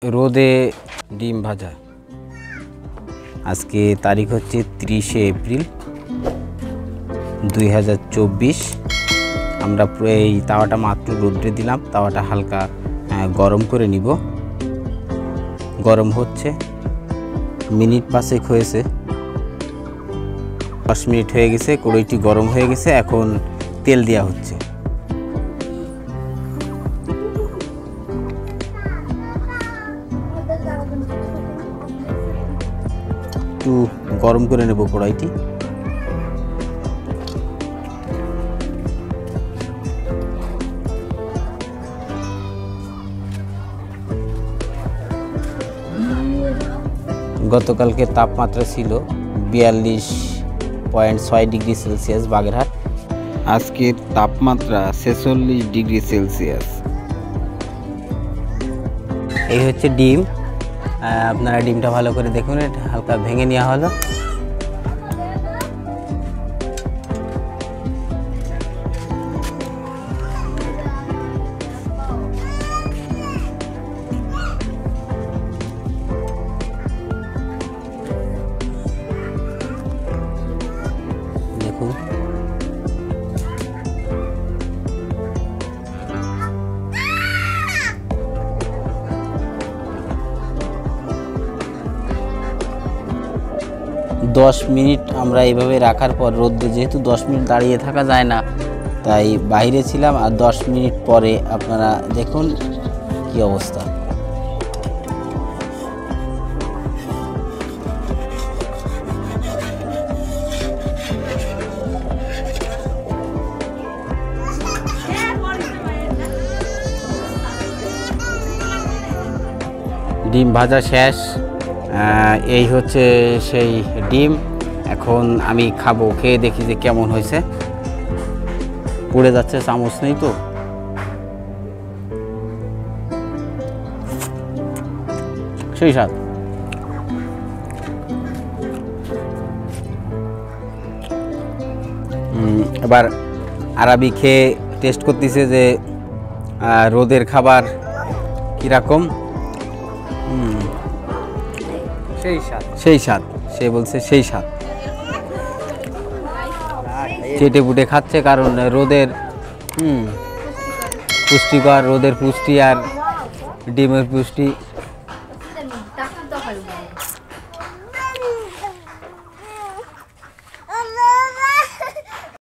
রোদে ডিম ভাজা। আজকে তারিখ হচ্ছে 30শে এপ্রিল 2024। আমরা এই তাওয়াটা মাত্র রোদ্রে দিলাম। তাওয়াটা হালকা গরম করে নিব। গরম হচ্ছে, মিনিট 5 হয়েছে, 10 মিনিট হয়ে গেছে। কড়াইটি গরম হয়ে গেছে, এখন তেল দেওয়া হচ্ছে। একটু গরম করে নেব কড়াইটি। গতকালকে তাপমাত্রা ছিল 42.6 ডিগ্রি সেলসিয়াস বাগেরহাট। আজকের তাপমাত্রা 46 ডিগ্রি সেলসিয়াস। এই হচ্ছে ডিম। আপনারা ডিমটা ভালো করে দেখুন, এটা হালকা ভেঙে নেওয়া হলো। দেখুন, দশ মিনিট আমরা এইভাবে রাখার পর রোদ্রে, যেহেতু 10 মিনিট দাঁড়িয়ে থাকা যায় না, তাই বাইরে ছিলাম। আর 10 মিনিট পরে আপনারা দেখুন কি অবস্থা। ডিম ভাজা শেষ। এই হচ্ছে সেই ডিম। এখন আমি খাবো, খেয়ে দেখি যে কেমন হয়েছে। পুড়ে যাচ্ছে, চামচ নেই তো। সেই স্বাদ। এবার আরাবি খেয়ে টেস্ট করতেছে যে রোদের খাবার কীরকম। সেই স্বাদ। সে বলছে সেই স্বাদ। চেটে পুটে খাচ্ছে, কারণ রোদের পুষ্টিকর, রোদের পুষ্টি আর ডিমের পুষ্টি